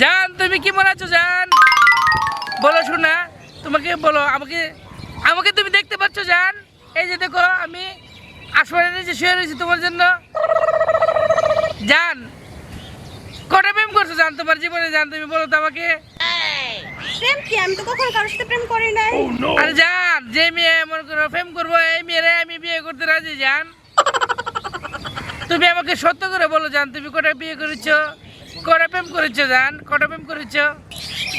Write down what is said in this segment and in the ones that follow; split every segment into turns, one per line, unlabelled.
জান তুমি কেমন আছো জান? বলো শোনা, তোমাকে বলো, আমাকে আমাকে তুমি দেখতে পাচ্ছ জান? এই যে দেখো আমি আসমানের নিচে শুয়ে রয়েছি তোমার জন্য। জান কটা প্রেম করছো জান তোমার জীবনে জান? তুমি বলো তো আমাকে।
প্রেম কি? আমি তো কখনো কারোর সাথে প্রেম করি নাই।
আরে জান, যে মেয়ে মনে করো প্রেম করবো এই মেয়েরে আমি বিয়ে করতে রাজি জান। তুমি আমাকে সত্য করে বলো জান, তুমি কটা বিয়ে করেছো, কটা প্রেম করেছো জান, কটা প্রেম করেছো?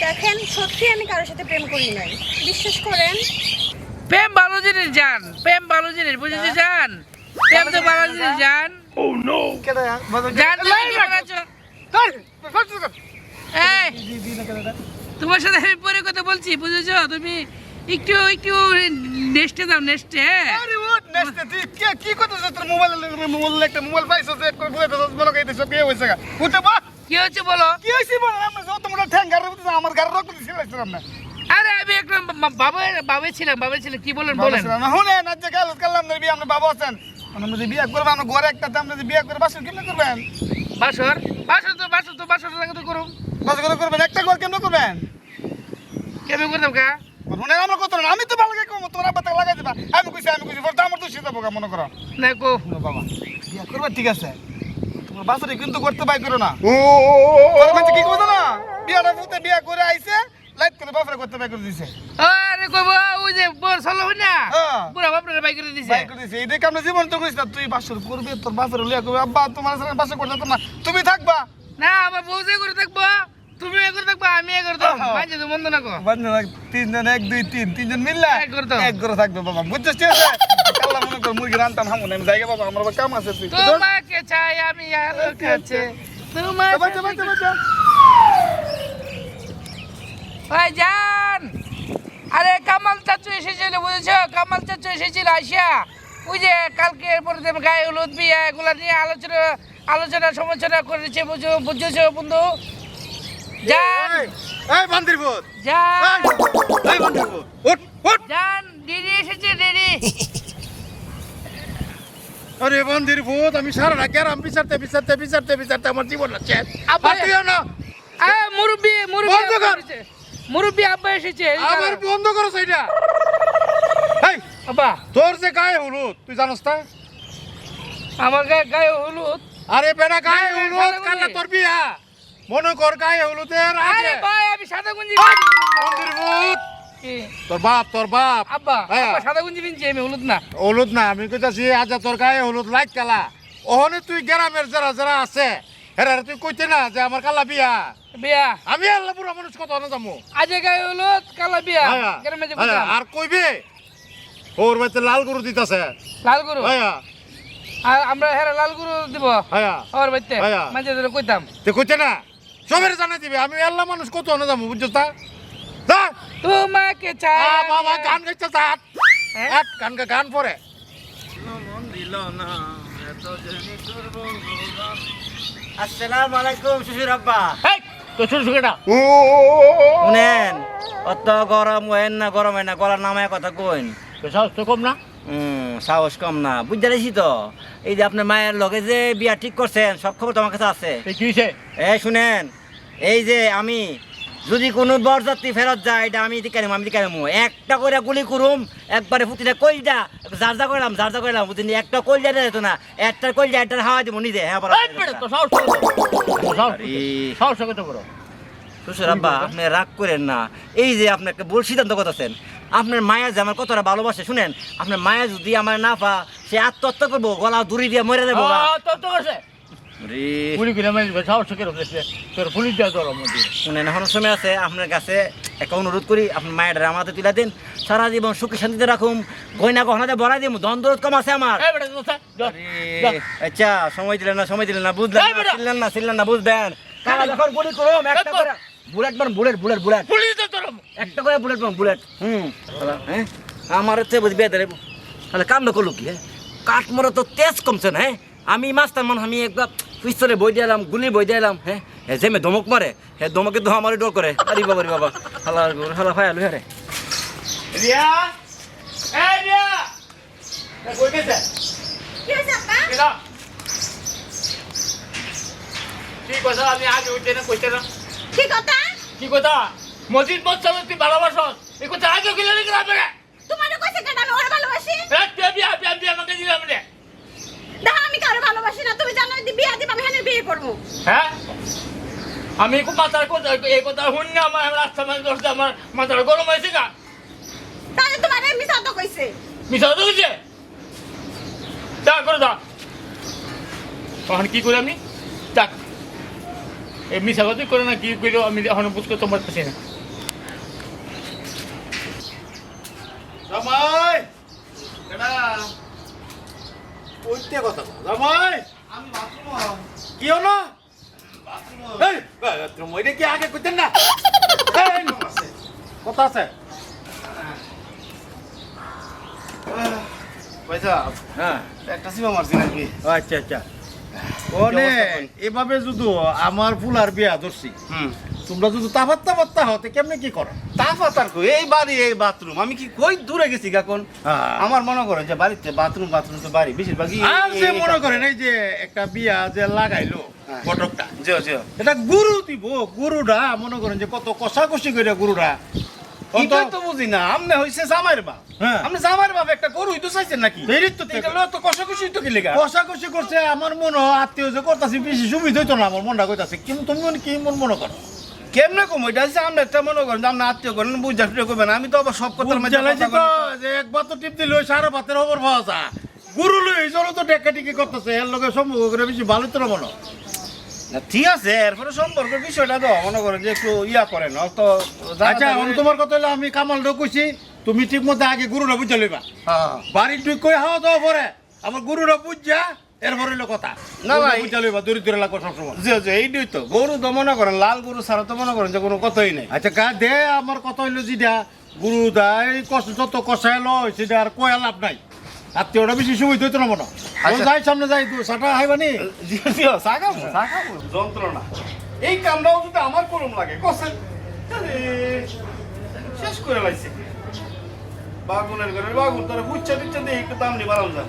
দেখেন, সত্যি আমি কারোর সাথে প্রেম করি নাই, বিশ্বাস করেন।
প্রেম ভালো জিনিস জান, প্রেম ভালো জিনিস, বুঝেছো জান? প্রেম তো ভালো জিনিস জান। জান তুমি কেমন আছো? এই, তোমার সাথে আমি পরে কথা বলছি, বুঝেছো? তুমি একটু একটু নেস্টে দাও, নেস্টে।
কি করতেছ তোর মোবাইল একটা মোবাইল পাইছো যে বলো গাইতেছ কি হইছে গা উঠে বা
কি হচ্ছে বলো?
কি হইছে বলো আমরা যত মোটা ঠ্যাং গাড়ি উঠে আমার গাড়ি রক দিতে ছিলাম না
আরে আমি একটা বাবা ছিলাম কি বলেন বলেন?
না হুনে না যে গাল কালাম না বিয়ে আমরা বাবা আছেন আমরা যদি বিয়ে করব আমরা ঘরে একটা আমরা যদি বিয়ে করে বাসর কেমনে করবেন?
বাসর বাসর লাগে তো করুম।
বাসর করে করবেন একটা ঘর কেমনে করবেন?
কেমন করতাম কা?
হুনে আমরা কত না আমি তো ভালো কম তোমার বাতা লাগাই দিবা আমি কইছি বলতে আমার তো সেটা বোকা মনে করো
না কো
বাবা বিয়ে করবা ঠিক আছে তোমার বাসরে কিন্তু করতে বাই করো না মানে কি কইতো না বিয়াটা ফুতে বিয়া করে আইছে লাইট করে বাপরে করতে বাই করে দিছে
আরে কইবো ওই যে বড় সালো হই না
হ্যাঁ
পুরো বাপরে বাই করে দিছে।
বাই করে দিছে এই দেখে আমরা জীবন তো কইছ না তুই বাসর করবি তোর বাপরে লিয়া কইবি আব্বা তোমার সাথে বাসর করতে না তুমি থাকবা
না আমার বউ যে করে থাকবো, তুমি এ করে থাকবা, আমি এ করে থাকবো, মাঝে তো মন্দ না কো।
বান্ধব তিনজন 1 2 3 তিনজন মিললা
এক করে দাও।
এক করে থাকবে বাবা বুঝছিস ঠিক আছে আল্লাহ মনে কর মুরগি রান্তাম হামু না আমি যাইগা বাবা আমার কাম আছে তুই
তোমাকে চাই আমি আলো কাছে তোমাকে।
বাচ্চা বাচ্চা বাচ্চা
ভাই জান, আরে কামাল চাচু এসেছিল বুঝেছো? কামাল চাচু এসেছিল আসিয়া ওই যে কালকে এরপরে গায়ে হলুদ বিয়া এগুলা নিয়ে আলোচনা সমালোচনা করেছে, বুঝেছো বন্ধু? জান
এই বান্দির ভূত
জান
এই বান্দির ভূত উঠ উঠ
জান, দিদি এসেছে দিদি।
আরে বান্দির ভূত আমি সারা রাত গেরাম বিচারতে আমার জীবন আছে
আব্বা
তুইও না
মুরব্বি
বন্ধ কর।
মুরব্বি আব্বা এসেছে।
আবার বন্ধ করো সেইটা এই
আব্বা
তোর যে গায়ে হলুদ তুই জানোস না
আমার গায়ে হলুদ।
আরে বেটা গায়ে
না,
হলুদ
সাদা
কাল
গঞ্জি।
তোর বিয়া মনে কর গায়ে হলুদের
আরে
আগে
ভাই আমি সাদা গুঞ্জি
বান্দির ভূত
কি?
তোর বাপ
আব্বা
হ্যাঁ।
আব্বা সাদা গুঞ্জি পিনছি আমি, হলুদ না।
হলুদ না আমি কইতাছি আজ তোর গায়ে হলুদ লাইট কালা ওহনে তুই গ্রামের যারা যারা আছে হেরা তুই কইতে না যে আমার কালা বিয়া
বিয়া
আমি আল্লাহ পুরা মানুষ কত না যাবো
আজ গায়ে হলুদ কালা বিয়া গ্রামে যে বলতাম।
আর কইবে ওর বাড়িতে লাল গরু দিতাছে
লাল গরু
হ্যাঁ
আর আমরা হেরা লাল গরু দিব
হ্যাঁ
আর বাইতে
হ্যাঁ।
মাঝে ধরে কইতাম
তুই কইতে না সবের জানাই দিবে আমি আল্লাহ মানুষ কত না যাবো বুঝছো তা যা
তোমাকে চাই
বাবা গান গাইতে যা
হ্যাঁ?
এক গান পরে
আসসালামু আলাইকুম শ্বশুর আব্বা।
এই তো ছোট ছোটটা
শুনেন অত গরম হয় না গলার নামায় কথা কইন।
তো সাহস তো কম না।
সাহস কম না বুঝতে পারছি তো। এই যে আপনার মায়ের লগে যে বিয়া ঠিক করছেন সব খবর তোমার কাছে আছে।
কি হইছে?
শুনেন এই যে আমি যদি কোনো বরযাত্রী ফেরত যায় এটা আমি দিকে নেবো একটা করে গুলি করুম একবারে ফুটিটা কইটা জারজা করলাম বুঝলি একটা কইটা যেত না একটার কইটা একটার হাওয়া দিব নিজে হ্যাঁ বলো।
এই বেটা তো সাহস তো সাহস কত বড়?
শ্বশুর আব্বা আপনি রাগ করেন না। এই যে আপনি একটা ভুল সিদ্ধান্ত করতেছেন। আপনার মায়া যে আমার কতটা ভালোবাসে শুনেন, আপনার মায়া যদি আমার না পা সে আত্মহত্যা করবো গলা দড়ি দিয়ে মরে দেবো।
তো করছে পুলি কিনা মাইল সাহস করে বলেছে তোর পুলিশ দেওয়া তোর মধ্যে।
শুনেন এখনো সময় আছে আপনার কাছে একটা অনুরোধ করি আপনার মায়ের আমাদের তুলে দিন সারা জীবন সুখে শান্তিতে রাখুন গয়না গহনাতে ভরাই দিব দ্বন্দ্ব কম আছে আমার।
এই বেটা তো
আচ্ছা সময় দিলেন না বুঝলেন না বুঝবেন কারা যখন গুলি করুম একটা করে বুলেট
পুলিশ তো তোর
একটা করে বুলেট হ্যাঁ আমার হচ্ছে বুঝবি তাহলে কাম না করলো কি হ্যাঁ কাঠমোড়া তো তেজ কমছে না হ্যাঁ আমি মাস্টার মান আমি একবার পিস্তলে বই দিলাম গুলি বই দিলাম হ্যাঁ যে মে ধমক মারে হ্যাঁ ধমকে তো আমার ডর করে আরে বাবা হালা ভাই আলু হ্যাঁ
রিয়া এই রিয়া কই গেছে?
কি হয়েছে আব্বা?
এলা কি কথা আমি আগে উঠে না কইতে না
কি কথা?
কি কথা মসজিদ মসজিদ তুই ভালোবাসস এই কথা আগে গেলে গ্রামে
তোমারও কইছে কেন আমি ওরে ভালোবাসি?
বিয়া বিয়া বিয়া আমাকে দিলাম রে
দেখো আমি কারো ভালোবাসি না, তুমি জানো যদি বিয়া দিবা আমি হানের বিয়ে করবো।
হ্যাঁ আমি খুব মাথার কথা এই কথা শুন না আমার রাস্তা মানে দশটা আমার মাথার গরম হয়েছে গা
তাহলে তোমার মিছা তো কইছে।
মিশা তো গেছে যা করে যা তখন কি করি আমি যাক এই মিশা কথা করে না কি করো আমি এখন বুঝতে তোমার কাছে না
জামাই কেডা ওইতে কথা জামাই
আমি বাথরুম
কি হলো এই বাথরুম ওইটা কি আগে কইতেন না এই কথা আছে
পয়সা
হ্যাঁ
একটা সিমা মারছি নাকি
আচ্ছা আচ্ছা ওনে এভাবে যদি আমার ফুলার বিয়া ধরছি তোমরা যদি তাপাত্তা হতে কেমনে কি করো
তা পাতার কই এই বাড়ি এই বাথরুম আমি কি কই দূরে গেছি এখন
হ্যাঁ।
আমার মনে করে যে বাড়িতে বাথরুম তো বাড়ি বেশিরভাগই
আর যে মনে করেন এই যে একটা বিয়া যে লাগাইলো
হ্যাঁ।
ফটকটা
জিও জিও
এটা গুরু দিব গুরুটা মনে করেন যে কত কষাকষি করে গুরুটা
এটা তো বুঝি না আমনে হইছে জামাইর বাপ
হ্যাঁ।
আপনি জামাইর বাপ একটা গরুই তো চাইছেন নাকি
বেরিত তো
এটা লো তো কষাকষি তো কি লেগা
কষাকষি করছে আমার মনে হয় আত্মীয় যে করতেছি বেশি সুবিধা হইতো না আমার মনটা কইতাছে কিন্তু তুমি কি মনে করো
কেমনে কম এটা হচ্ছে আমরা একটা মনে করেন যে আমরা আত্মীয় করেন বুঝা ফিরে করবেন আমি তো আবার সব কথার মাঝে
জ্বালাইছে
কথা
তো
বলি।
যে একবার তো টিপ দিল সারা ভাতের খবর পাওয়া যা গুরু লই চলো তো টেকা টিকি করতেছে এর লগে সম্পর্ক করে বেশি ভালো তো না মনে
না, ঠিক আছে এরপরে সম্পর্কের বিষয়টা তো মনে করেন যে একটু ইয়া করেন তো
আচ্ছা এখন তোমার কথা হলো আমি কামাল কইছি তুমি ঠিক মতো আগে গুরুরা বুঝা লইবা বাড়ির তুই কই হাওয়া দাওয়া পরে আমার গুরুরা বুঝা এরপরে হলো কথা
না,
না
ভাই।
বুঝা লইবা দূরে দূরে লাগো সবসময়
জি জি এইটাই তো গরু তো মনে করেন লাল গরু ছাড়া তো মনে করেন যে কোনো কথাই নেই
আচ্ছা গা দে আমার কথা হইলো যেটা গুরু দা এই কষ্ট যত কষায় লয় সেটা আর কয়া লাভ নাই আত্মীয়টা বেশি সুবিধা হইতো না মনে
আচ্ছা।
যাই সামনে যাই সাটা হাইবানি
জি জি সাকাবো যন্ত্রণা এই কামটাও যদি আমার করুম লাগে কষেন শেষ করে লাইছে বাগুনের ঘরে বাগুন তারা বুচ্ছা টুচ্ছা দিয়ে একটু দাম নিয়ে বাড়াম যা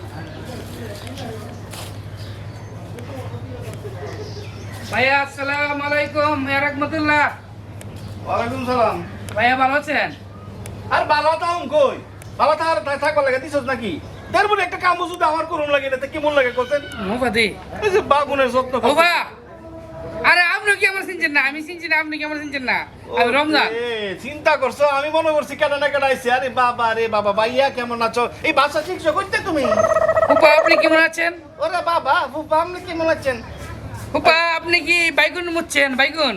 ভাইয়া আসসালামু আলাইকুম ওয়া রাহমাতুল্লাহ।
ওয়ালাইকুম সালাম
ভাইয়া ভালো আছেন?
আর বালা তাও কই বালা থাকবার লাগে দিছস নাকি তারপরে একটা কাম যদি আমার করুম লাগে এটাতে কেমন লাগে করতেন
মুফাদি
এই যে বাগুনের যত্ন
ও বা আরে আপনি কি আমার চিনছেন না? আমি চিনছি না, আপনি কি আমার চিনছেন না? আমি রমজান।
চিন্তা করছো আমি মনে করছি কেন না কেন আইছি আরে বাবা ভাইয়া কেমন আছো এই ভাষা শিখছো করতে তুমি
ফুপা আপনি কেমন আছেন?
ওরে বাবা ফুপা আপনি কেমন আছেন
ফুপা আপনি কি বাইগুন মুছছেন? বাইগুন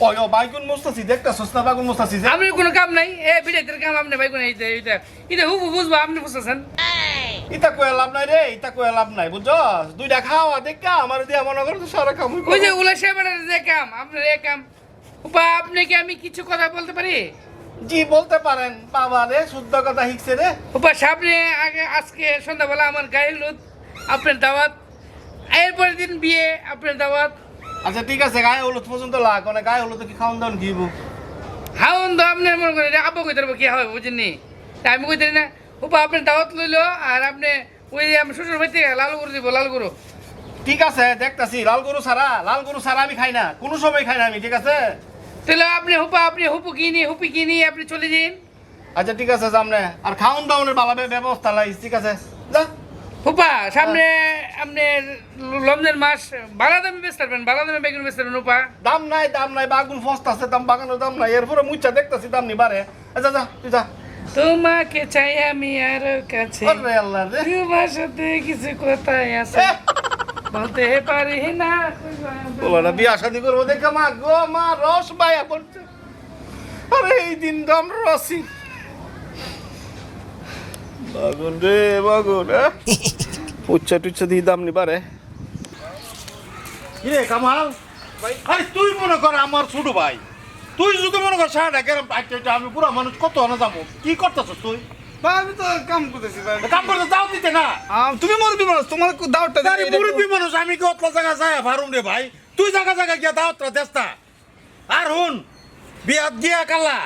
ওই ও বাইগুন মুস্তাছি দেখতাছস না বাগুন মুস্তাছি যে
আপনার কোনো কাম নাই? এ বিড়াইতের কাম আপনি বাইগুন এইটা এইটা এটা হুবু বুঝবো আপনি বুঝতেছেন?
ইতা কই লাভ নাই রে ইতা কই লাভ নাই বুঝছস দুইটা খাওয়া দেখা আমার দিয়া মনে কর তো সারা কাম
ওই যে উলা সাহেবের যে কাম আপনার এ কাম। ফুপা আপনি কি আমি কিছু কথা বলতে পারি?
জি বলতে পারেন বাবা রে শুদ্ধ কথা শিখছে রে
ফুপা সামনে আগে আজকে সন্ধ্যাবেলা আমার গায়ে হলুদ, আপনার দাওয়াত, এরপরের দিন বিয়ে, আপনার দাওয়াত।
আচ্ছা ঠিক আছে গায়ে হলুদ পর্যন্ত লাগ মানে গায়ে হলুদ কি খাওয়ান দাওয়ান দিব
হাউন তো আপনার মনে করেন আব্বু কইতে পারবো কি হবে বুঝেননি? তা আমি কইতে না ফুপা আপনার দাওয়াত লইলো আর আপনি ওই যে আমার শ্বশুর বাড়িতে লাল গরু দিব, লাল গরু।
ঠিক আছে দেখতাছি লাল গরু ছাড়া আমি খাই না কোনো সময় খাই না আমি ঠিক আছে
তাহলে আপনি হুপু কিনি হুপি কিনি আপনি চলে যান।
আচ্ছা ঠিক আছে সামনে আর খাওন দাওনের ভালো ব্যবস্থা লাই ঠিক আছে যা
ফুপা সামনে আপনি রমজান মাস ভালো দামে বেচতে পারবেন, ভালো দামে বেগুন বেচতে পারবেন ফুপা।
দাম নাই বাগুন ফস্ত আছে দাম বাগানোর দাম নাই এরপরে মুচ্ছা দেখতাছি দাম নি বাড়ে আচ্ছা যা তুই যা
তোমাকে চাই আমি আর কাছে,
ওরে আল্লাহ রে
তোমার সাথে কিছু কথাই আছে বলতে পারি না।
বলো বিয়া শাদি করবো দেখে মা গো মা রস বায়া পড়ছে আরে এই দিন দাম রসি বাগুন রে বাগুন উচ্চা টুচ্চা দিয়ে দাম নি বাড়ে
কিরে কামাল আরে তুই মনে কর আমার ছোট ভাই তুই যদি মনে কর সারা গেলাম আমি পুরো মানুষ কত আনা যাবো কি করতেছ তুই
আমি তো কাম করতেছি ভাই
কাম করতে দাও দিতে না
তুমি মুরব্বী মানুষ তোমার দাওয়াতটা
আরে মুরব্বী মানুষ আমি কি অত জায়গা যায় ভারুম রে ভাই তুই জায়গা গিয়া দাওয়াতটা দেস্তা আর হুন বিয়াত গিয়া কালা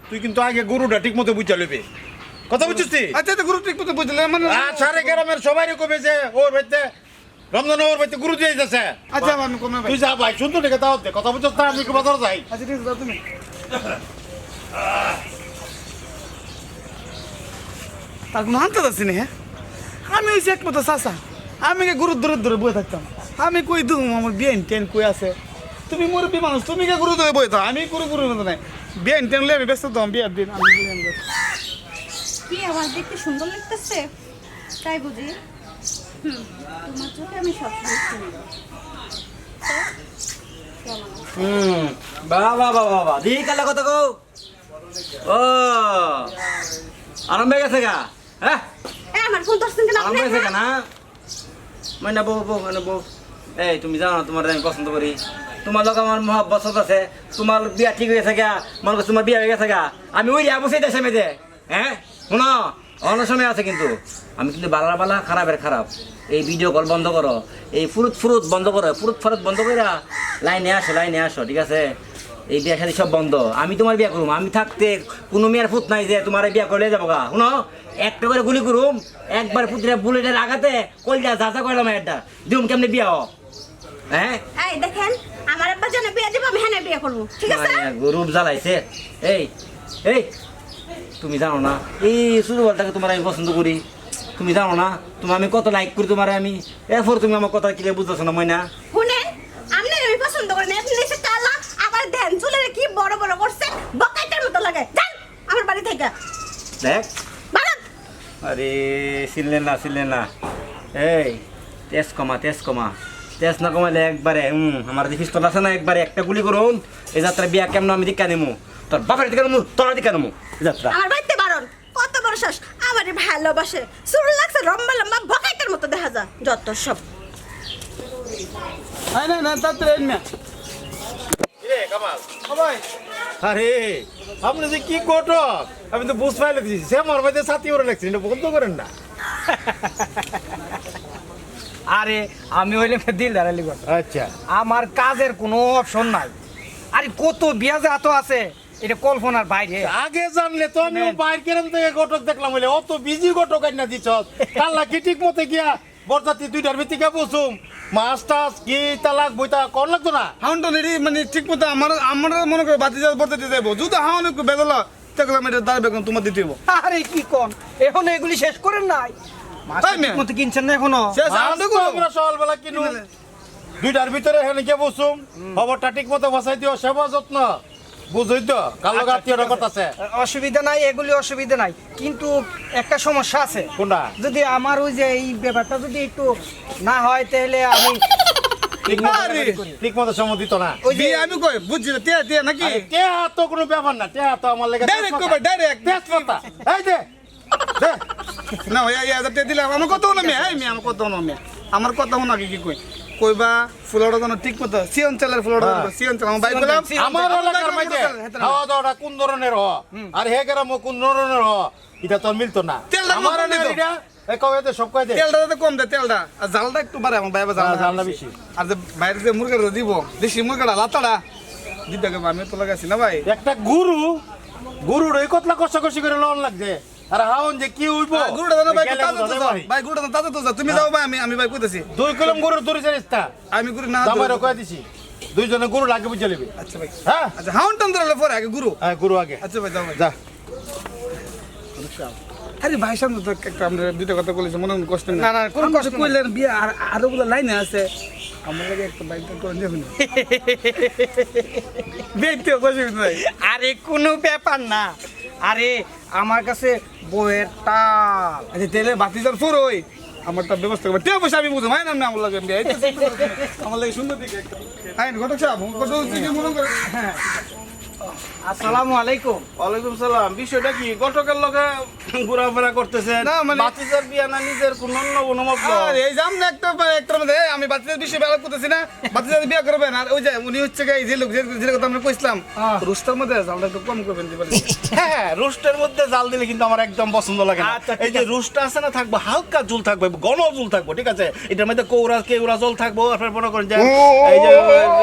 তুই কিন্তু আগে গরুটা ঠিক মতো বুঝা লইবে কথা বুঝছিস
আচ্ছা তো গুরু ঠিক মতো বুঝলে মানে
আর সারে গ্রামের সবাই কবে যে ওর বাড়িতে রমজান ওর বাড়িতে গুরু দিয়ে যাচ্ছে
আচ্ছা আমি কমে ভাই
তুই যা ভাই সুন্দর দেখে দাও দে কথা বুঝছ না আমি একটু বাজার যাই
আচ্ছা ঠিক আছে যাও তুমি তার কোনো আনতে যাচ্ছি না হ্যাঁ আমি হয়েছি একমাত্র চাষা আমি কে গুরু দূরে দূরে বয়ে থাকতাম আমি কই দু আমার বিয়েন টেন কই আছে তুমি মুরব্বী মানুষ তুমি কে গুরু দূরে বয়ে থাও আমি গুরু গুরু মতো নাই বিয়েন টেন লে আমি ব্যস্ত তো বিয়ের দিন আমি বিয়েন করব।
কি আমার দেখতে সুন্দর লাগতেছে তাই বুঝি তোমার চোখে আমি সবসময় সুন্দর
বাবা বাবা বাবা দিই কালা কথা কও ও আরম্ভ হয়ে গেছে গা হ্যাঁ
আমার ফোন ধরছেন কেন
আরম্ভ
আপনি
হয়েছে গা না মানে বউ এই তুমি জানো না তোমার আমি পছন্দ করি তোমার লোক আমার মহাব্বত আছে তোমার বিয়া ঠিক হয়ে গেছে গা মনে করছো তোমার বিয়া হয়ে গেছে গা আমি ওই বসে দেশে মেয়েদে হ্যাঁ শোনো অন্য সময় আছে কিন্তু আমি কিন্তু বালার বালা খারাপের খারাপ এই ভিডিও কল বন্ধ করো এই ফুরুত বন্ধ করো ফুরুত বন্ধ করে লাইনে আসো ঠিক আছে এই বিয়া সাথে সব বন্ধ আমি তোমার বিয়া করুম আমি থাকতে কোনো মেয়ের ফুট নাই যে তোমার বিয়া করলে যাবো গা শুনো একটা করে গুলি করুম একবার পুত্রে বুলেটের আঘাতে কলজা যা করলাম একটা দিউম কেমনে বিয়া হোক হ্যাঁ
এই দেখেন আমার আব্বা জানে বিয়ে দিব আমি হ্যাঁ বিয়ে করব ঠিক আছে
রূপ জ্বালাইছে এই এই তুমি জানো না এই শুধু বলটাকে তোমার আমি পছন্দ করি তুমি জানো না তুমি আমি কত লাইক করি তোমার আমি এরপর তুমি আমার কথা কি বুঝতেছো না ময়না
শুনেন আপনি আমি পছন্দ করেন আপনি এসে কালা আবার দেন চুলের কি বড় বড় করছে বকাইটার মতো লাগে যান আমার বাড়ি থেকে
দেখ
ভারত
আরে চিনলেন না এই তেজ কমা তেজ না কমালে একবারে আমার যে পিস্তল আছে না একবারে একটা গুলি করুন এই যাত্রা বিয়া কেমন আমি দীক্ষা নেবো তোর বাপের দিকে নেবো তোর দিকে নেবো এই যাত্রা
আমার বাড়িতে বারণ কত বড় শ্বাস আমারে ভালোবাসে চুল লাগছে লম্বা লম্বা বকাইটার মতো দেখা যায় যত সব
না তাতে এনে
রে কামাল
ভাই
আরে আপনি যে কি ঘটক আমি তো বুঝ পাই লাগছি সে আমার বাড়িতে সাথী ওরা লাগছে এটা বন্ধ করেন না
আরে আমি হইলে দিল দাঁড়ালি কথা
আচ্ছা
আমার কাজের কোনো অপশন নাই আরে কত বিয়াজে এত আছে এটা কল্পনার বাইরে
আগে জানলে তো আমি বাইর কেরাম থেকে ঘটক দেখলাম বলে অত বিজি ঘটক না দিছ কাল্লা কি ঠিক মতে গিয়া বরযাত্রী দুইটার ভিত্তিকে বসুম মাছ টাছ কি তালাক বইতা কর লাগতো না
হাউনটা নেড়ি মানে ঠিক মতো আমার মনে করে বাতি যাবো বলতে যাবো যদি হাউন একটু বেদলা দেখলাম এটা দাঁড় বেগম তোমার দিতে হবো
আরে কি কোন এখন এগুলি শেষ করেন নাই
তাই মেয়ে?
মতো কিনছেন না এখনো
শেষ
মাছ
হাউনটা
তো
করো।
আমরা সকালবেলা কিনু দুইটার ভিতরে এখানে গিয়ে বসুম খবরটা ঠিক মতো বসাই দিও সেবা যত্ন বুঝই তো কালো গাতির কথা আছে
অসুবিধা নাই এগুলি অসুবিধা নাই কিন্তু একটা সমস্যা আছে
কোনটা
যদি আমার ওই যে এই ব্যাপারটা যদি একটু না হয় তাহলে আমি
আরে,
ঠিক মতো সময় দিত না
ওই যে
বিয়ে আমি কই বুঝছি না টিয়া টিয়া নাকি
আরে টেহা তো কোনো ব্যাপার না টেহা তো আমার লেগে
ডাইরেক্ট কবে ডাইরেক্ট
তেজপাতা এই দে দে
না ওই এই হাজার টিয়া দিলাম আমার কথা হলো মেয়ে এই মেয়ে আমার কথা হলো মেয়ে আমার কথা হলো নাকি কি কই কইবা ফুলটা যেন ঠিক মতো সি অঞ্চলের ফুলটা সি অঞ্চল আমার বাইক গেলাম
আমার এলাকার মধ্যে খাওয়া দাওয়াটা কোন ধরনের হ আর হে গ্রাম কোন ধরনের হ এটা তো মিলতো না
তেলটা
আমার
কম দিত।
এটা এই কবে তো সব কয় দে
তেলটা যাতে কম দেয় তেলটা আর জালটা একটু বাড়ে আমার বাইবা
জালটা
জালটা
বেশি।
আর যে বাইরে যে মুরগাটা দিব দেশি মুরগাটা লাতাটা দিতে গেবে আমি তো লাগাইছি না ভাই
একটা গুরুর এই কতলা কষাকষি করে লন লাগছে আর হাউন যে কি হইব
গুড়টা জানো ভাই
গেলে
তাজা তো
বুঝা
যাও
ভাই।
ভাই গুড়টা তাজা তো যাও তুমি যাও ভাই আমি ভাই কইতাছি
2 কিলো গরুর দড়ি চাইস্তা
আমি গুড়ি না
দামার কয় দিছি দুইজনে গরু লাগে বুঝে লিবি
আচ্ছা ভাই
হ্যাঁ
আচ্ছা হাউন টান ধরলে পরে আগে গুরু
হ্যাঁ গরু আগে
আচ্ছা ভাই যাও ভাই
যা
আরে ভাই সামনে তো একটা আমরা দুইটা কথা বলেছি মনে কষ্ট নেই
না, কোনো কষ্ট নাই।
কইলেন বিয়ে আর আরো গুলো লাইনে আছে আমার লাগে একটা বাইক করে দেখুন দেখতে কষ্ট নাই
আরে কোনো ব্যাপার না আরে আমার কাছে বইয়ের টাল
আচ্ছা তেলে বাতি যার ফুর ওই আমারটা ব্যবস্থা করবে তে পয়সা আমি বুঝো ভাই না আমার লাগে বিয়ে আমার লাগে সুন্দর দিকে একটা আইন ঘটক সাহেব কত দিকে মনে করে হ্যাঁ
আসসালামু আলাইকুম
ওয়ালাইকুম সালাম বিষয়টা কি গতকাল লগে ঘোরাফেরা করতেছেন
না, মানে-
বাতিজার বিয়া না নিজের কোন অন্য কোনো মতলব
আর এই জাম না একটার মধ্যে আমি বাচ্চাদের বিষয়ে বেলা করতেছি না বাচ্চাদের বিয়ে করবেন আর ওই যে উনি হচ্ছে গিয়ে যে লোক যে কথা আমরা কইছিলাম রুস্টার মধ্যে জালটা একটু কম করবেন দিবেন
হ্যাঁ রোস্টের মধ্যে জাল দিলে কিন্তু আমার একদম পছন্দ লাগে না
আচ্ছা, ঠিক
এই যে রোস্টটা আছে না থাকবে হালকা ঝুল থাকবে ঘন ঝুল থাকবে ঠিক আছে এটার মধ্যে কেউরা জল থাকবো আপনার মনে করেন যে এই যে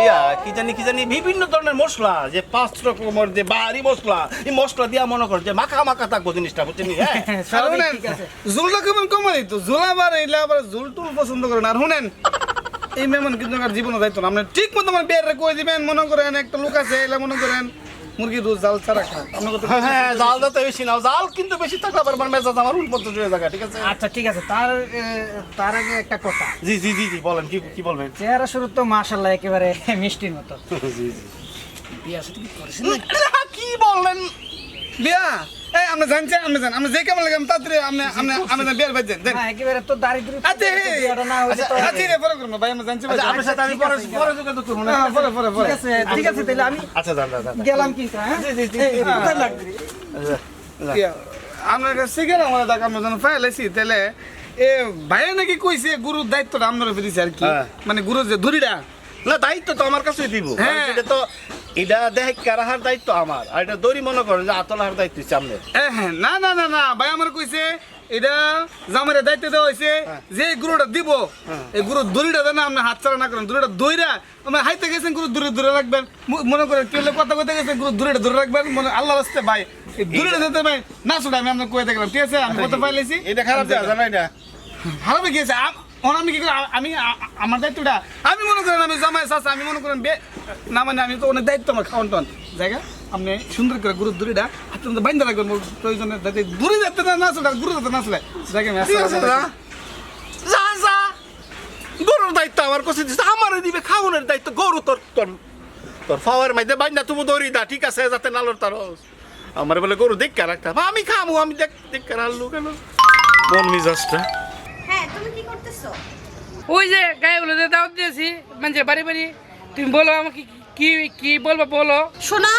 ইয়া কি জানি বিভিন্ন ধরনের মশলা যে 5 রকমের যে বাহারি মশলা এই মশলা দিয়া মনে কর যে মাখা মাখা থাকবো জিনিসটা বুঝছেন হ্যাঁ
আর শুনেন ঝুলটা কেমন কমাই তো ঝুল আবার এইলা আবার ঝুল টুল পছন্দ করেন আর শুনেন এই মেহমান কিন্তু আর জীবনে যাইতো না আপনি ঠিক মতো আমার বিয়ের কই দিবেন মনে করেন একটা লোক আছে এলা মনে করেন মুরগি দুধ জাল ছাড়া খায় আপনার কথা
হ্যাঁ জাল যাতে বেশি নাও জাল কিন্তু বেশি থাকলে আবার আমার মেজাজ আমার উল্পত্ত হয়ে যাবে ঠিক আছে
আচ্ছা ঠিক আছে তার আগে একটা কথা
জি জি জি জি বলেন কি বলবেন
চেহারা শুরু তো মাশাআল্লাহ একেবারে মিষ্টির মতো
জি জি
বিয়ে সাথে কি করেছেন
কি বললেন
বিয়া এই আপনি জানছেন আপনি জান আমি যে কেমন লাগে আমি তাড়াতাড়ি আপনি বিয়ের বাজেন দেন
না একেবারে তো দারিদ্র
আচ্ছা
বিয়েটা না হইলে তো
আচ্ছা রে পরে করব ভাই আমি জানছি ভাই
আচ্ছা আপনার সাথে আমি পরে যোগাযোগ করব না
হ্যাঁ পরে
ঠিক আছে তাহলে আমি
আচ্ছা যান যান
গেলাম কিন্তু হ্যাঁ কোথায় লাগবে
আপনার কাছে গেলে আমার দেখ আমরা যখন ফাইলেছি তাহলে এ ভাইয়া নাকি কইছে গুরুর দায়িত্বটা আপনারা ফেলেছে আর কি
হ্যাঁ।
মানে গুরুর যে ধরিটা
না দায়িত্ব তো আমার কাছেই দিব
হ্যাঁ।
এটা তো এটা দেখে কারাহার দায়িত্ব আমার আর এটা দড়ি মনে করেন যে আতলার দায়িত্ব সামনে
হ্যাঁ না ভাই আমার কইছে এটা জামারে দায়িত্ব দেওয়া হয়েছে যে গুরুটা দিব এই গুরু দড়িটা দেন আপনি হাত ছাড়া না করেন দড়িটা দইরা আপনি হাইতে গেছেন গুরু দূরে রাখবেন মনে করেন কেউ কথা কইতে গেছেন গুরু দূরে রাখবেন মনে আল্লাহ রাস্তে ভাই এই দূরে যেতে ভাই না শুনে আমি আপনাকে কইতে গেলাম ঠিক আছে আমি কথা পাইলেছি
এটা খারাপ দেওয়া জানাই না
ভালো গিয়েছে আমি কি করি আমি আমার দায়িত্বটা আমি মনে করেন আমি জামাই চাষা আমি মনে করেন না মানে আমি তো অনেক দায়িত্ব আমার খাওয়ান টন জায়গা আপনি সুন্দর করে গুরুর দড়িটা হাতের মধ্যে বাইন্ধা রাখবেন প্রয়োজনে যাতে দূরে যেতে না চলে গুরু যাতে না চলে জায়গা আমি
ঠিক আছে না যা যা গরুর দায়িত্ব আমার কাছে দিছে আমারই দিবে খাওয়ানোর দায়িত্ব গরু তোর তোর তোর ফাওয়ার মাইতে বাইন্দা তুমি দড়ি দা ঠিক আছে যাতে নালর তার আমার বলে গরু দেখতে রাখতে হবে আমি খামু আমি দেখতে রাখলু কেন মন মিজাজটা
হ্যাঁ তুমি কি করতেছো
ওই যে গায়েগুলো যে দাওয়াত দিয়েছি মানে বাড়ি তুমি বলো আমাকে কি কি বলবো বলো।
শোনো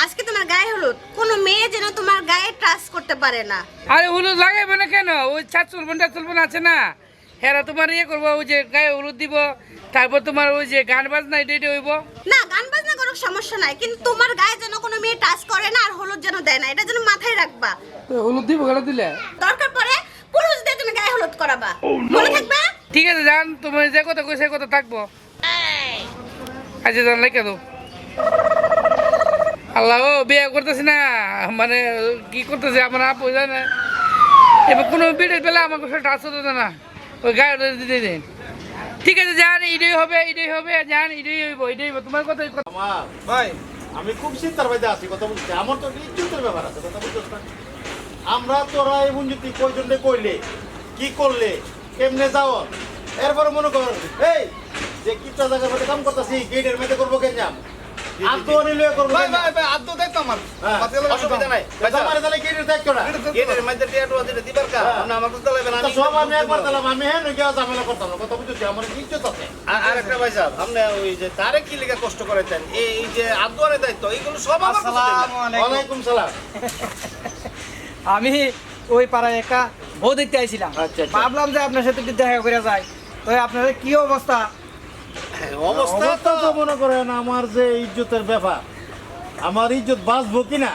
আজকে তোমার গায়ে হলুদ কোনো মেয়ে যেন তোমার গায়ে ট্রাস্ট করতে পারে না
আরে হলুদ লাগাইবে না কেন ওই ছাদ চলবন আছে না হেরা তোমার ইয়ে করবো ওই যে গায়ে হলুদ দিব তারপর তোমার ওই যে গান বাজনা এটা হইব
না গান বাজনা কোনো সমস্যা নাই কিন্তু তোমার গায়ে যেন কোনো মেয়ে টাচ করে না আর হলুদ যেন দেয় না এটা যেন মাথায় রাখবা
হলুদ দিব গেলে দিলে
দরকার পড়ে পুরুষ দিয়ে তুমি গায়ে হলুদ করাবা মনে থাকবে
ঠিক আছে জান তুমি যে কথা কই সেই কথা থাকবো আচ্ছা জান লেখা দাও আল্লাহ ও বিয়ে করতেছি না মানে কি করতেছে আমার আপু জানে এবার কোনো বিটের বেলা আমাকে সব টাচ হতো না ওই গায়ে দিতে দিন ঠিক আছে জান এটাই হবে জান এটাই হইব তোমার কথাই কথা
আমার
ভাই
আমি খুব চিন্তার মধ্যে আছি কথা বলতে আমার তো চিন্তার ব্যাপার আছে কথা বলতে আমরা তোরা এই মঞ্জুতি কয়জনে কইলে কি করলে কেমনে যাও এরপরে মনে কর এই যে কিটা জায়গার মধ্যে কাম করতেছি গেটের মধ্যে করবো কেন যাম আতো নিলে করবো
ভাই আদ্য দায়িত্ব আমার
অসুবিধা নাই আমার তাহলে গেটের দায়িত্ব না গেটের মধ্যে টিয়াটো দিতে দিবার কা আপনি আমার তো লাগবে না সব আমি একবার দিলাম আমি হ্যাঁ নই গিয়া ঝামেলা করতাম না কথা বুঝছি আমার ইজ্জত আছে আর একটা ভাই সাহেব আপনি ওই যে তারে কি লেগে কষ্ট করেছেন এই যে আদোয়ারের দায়িত্ব এইগুলো সব আমার
আসসালামু আলাইকুম।
ওয়ালাইকুম সালাম
আমি ওই পাড়ায় একটা বউ দেখতে আইছিলাম
আচ্ছা, আচ্ছা।
ভাবলাম যে আপনার সাথে একটু দেখা করে যায় তো আপনার কি অবস্থা
অবস্থা তো মনে করেন আমার যে ইজ্জতের ব্যাপার আমার ইজ্জত বাঁচবো কিনা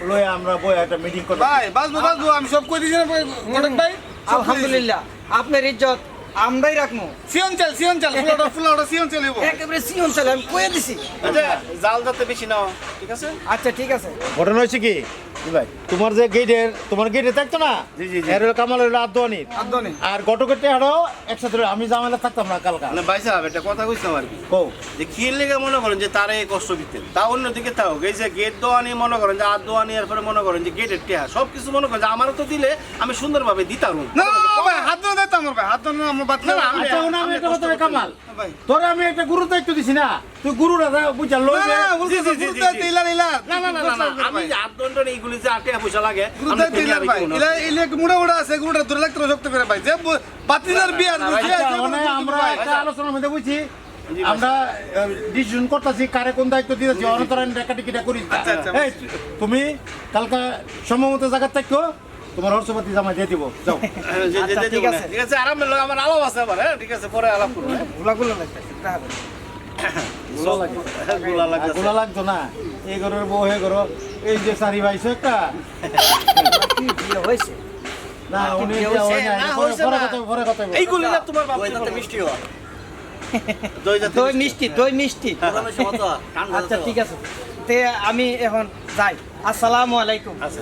লয়ে আমরা বই একটা মিটিং করব
ভাই বাজবো আমি সব কই দিছি না গণক ভাই
আলহামদুলিল্লাহ আপনার ইজ্জত আমরাই রাখবো
সিয়ন চাল ফুলাটা সিয়ন চাল হইব
একেবারে সিয়ন চলে আমি কয়ে দিছি
আচ্ছা জাল যাতে বেশি নাও ঠিক আছে
আচ্ছা ঠিক আছে
ঘটনা হয়েছে কি ভাই তোমার যে গেটের তোমার গেটে থাকতো না জি জি এর কামাল হলো আদওয়ানির
আদনি
আর গটকেটে আরো একসাথে আমি জামালা থাকতাম না কালকা
মানে ভাই সাহেব একটা কথা কইছিলাম আর কি
কও
যে কি লেগে মনে করেন যে তারে কষ্ট দিতেন তা অন্যদিকে তাও এই যে গেট দোয়ানি মনে করেন যে আর দোয়ানি এরপরে মনে করেন যে গেটের টেহা সব কিছু মনে করেন যে আমারও তো দিলে আমি সুন্দরভাবে দিতাম
না ভাই হাত ধরে দায়িত্ব আমার ভাই হাত ধরে আমার বাদ না
আচ্ছা ওনা আমি একটা কথা কামাল তোরা আমি একটা গুরু দায়িত্ব দিছি না তুই গুরু রাজা বুঝা লই
না
জি, জি, জি, জি।
ইলা
না না না না না আমি যে আদনটন এইগুলি যে আটে পয়সা লাগে
গুরুদা
আমি
দিলার
আমি
ভাই
কোনো-
ইলা মুড়া আছে গুরুটা ধরে লাগতে শক্ত করে ভাই যে বাতিলার বিয়ার
আচ্ছা মানে আমরা একটা আলোচনার মধ্যে বুঝছি আমরা ডিসিশন করতেছি কারে কোন দায়িত্ব দিয়েছি অনতরান রেকাটিকিটা করি
আচ্ছা, আচ্ছা।
এই তুমি কালকা সম্ভবত জায়গা থাকো তোমার হর্ষপতি জামা দিয়ে দিব যাও
হ্যাঁ, যে-
আচ্ছা,
যে-
ঠিক
যে-
আছে।
ঠিক আছে আরাম লোক আমার আলাপ আছে আবার হ্যাঁ ঠিক আছে পরে আলাপ করবো হ্যাঁ?
গুলাগুলো লাগতেছে তাহলে
গুলা লাগতেছে।
গোলা লাগতো না এই ঘরের বউ হে ঘর এই যে সারি ভাইছো একটা
কি বিয়ে হয়েছে
না উনি
বিয়ে
যে
হইছে?
হয় না
না, হইছে না।
পরে কথা
এইগুলি না তোমার বাপ মিষ্টি হওয়া দই জাতীয়
দই মিষ্টি
হ্যাঁ।
আচ্ছা ঠিক আছে তে আমি এখন যাই। আসসালামু আলাইকুম।
আচ্ছা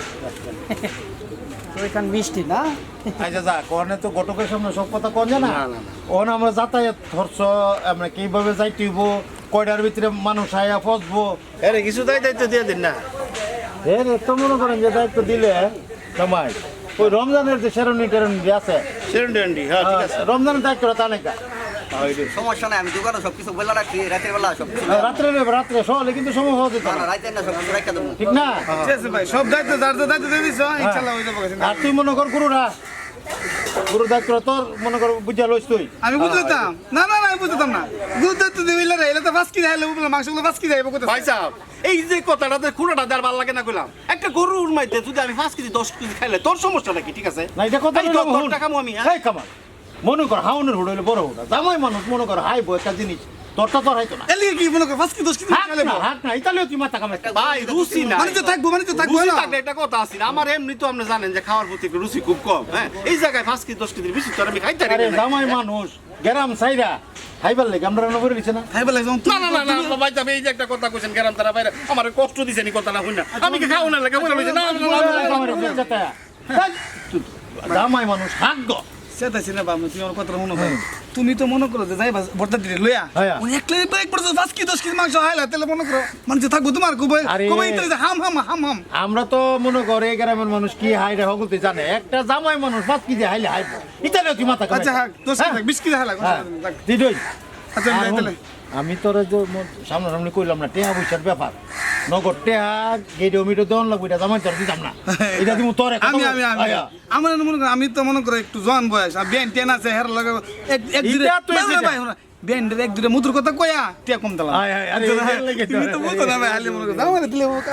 তো এখান মিষ্টি না?
আচ্ছা যা কোনে তো ঘটকের সামনে সব কথা কোন জানা ওন আমরা যাতায়াত খরচ আমরা কিভাবে যাইতেইব কয়টার ভিতরে মানুষ আয়া ফসবো
আরে কিছু দায়িত্ব দিয়ে দিন না।
এর তো মনে করেন যে দায়িত্ব দিলে সময় ওই রমজানের যে সেরনি টেরনি আছে
সেরেন্ডি হ্যাঁ ঠিক আছে।
রমজানের দায়িত্ব তা নাকি
সমস্যা নাই, আমি দোকানে সবকিছু বলে রাখছি, রাতের বেলা সবকিছু
রাত্রে সকালে কিন্তু সময় হওয়া যেত না।
রাতের না সবকিছু রাখা দেবো।
ঠিক না
ঠিক আছে ভাই, সব দায়িত্ব যার যার দায়িত্ব দিয়ে দিছ, ইনশাআল্লাহ হয়ে যাবে।
আর তুই মনে কর গুরু দায়িত্ব তোর মনে কর বুঝা লইস তুই
আমি বুঝতাম না, আমি বুঝতাম না। দুধ দায়িত্ব দিবি এলে এলে তো ফাঁসকি যাইলে মাংসগুলো ফাঁসকি যাইব কোথায়?
ভাই সাহেব এই যে কথাটাতে খুঁড়াটা দেওয়ার ভালো লাগে না কইলাম, একটা গরুর মাইতে যদি আমি 5 কেজি 10 কেজি খাইলে তোর সমস্যা নাকি? ঠিক আছে
না এটা কথা
এই তো তোর টাকা আমি
এই কামাল মনে কর হাউনের হুড হইলে বড় হুড জামাই মানুষ মনে কর হাইবো একটা জিনিস তোরটা তোর হাইতো না
এলি কি মনে কর ফাঁসকি 10 কেজি খাইলে
হাক না ইতালিও তুই মাথা কামাই
ভাই রুচি না
মানে তো থাকবো
রুচি
না।
থাকলে একটা কথা আছে না, আমার এমনি তো আপনি জানেন যে খাওয়ার প্রতি একটু রুচি খুব কম। হ্যাঁ এই জায়গায় 5 কেজি 10 কেজি বেশি তো আমি খাইতে
আরে
পারি না।
জামাই মানুষ গেরাম সাইরা হাইবার লাগে আমরা রান্না করে দিছে না
খাই বলে
না না না না না, ভাই তবে এই যে একটা কথা কইছেন গ্রাম তারা বাইরে আমার কষ্ট দিছেন এই কথাটা হই না, আমি কি খাও না লাগে বলে বলছি, না না, না, না, না, না।
জামাই মানুষ হাক গো
সেটাই না বাবা, তুমি আমার কথা মনে করো। তুমি তো মনে করো যে যাইবা ভর্তা দিলে লইয়া
হ্যাঁ।
উনি একবার 5 কেজি 10 কেজি মাংস হাইলা তাহলে মনে করো মানুষ থাকবো তোমার কবে
আরে।
কবে তো হাম হাম হাম হাম।
আমরা তো মনে করে গ্রামের মানুষ কি হাই রে হগুলতে জানে একটা জামাই মানুষ 5 কেজি হাইলে হাইবো ইতালিও তুই মাথা কামাই
আচ্ছা হ্যাঁ 10 কেজি 20 কেজি হাইলা
দিদই
আচ্ছা আমি যাই তাহলে।
আমি তোর যে সামনাসামনি কইলাম না টেহা পয়সার ব্যাপার নগদ টেহা গেটে অমিটো দেওয়ান লাগবে এটা জামাই তোর দিতাম না এটা তুমি তোর
আমার মনে করো আমি তো মনে করো একটু জন বয়স আর ব্যান টেন আছে হের লাগে এক দূরে
এটা তুই যেটা।
ব্যান্ডের এক দূরে মুদ্র কথা কয়া টিয়া কম দিলাম
আরে
তুমি তো বুঝো না ভাই, হালি মনে করো আমার দিলে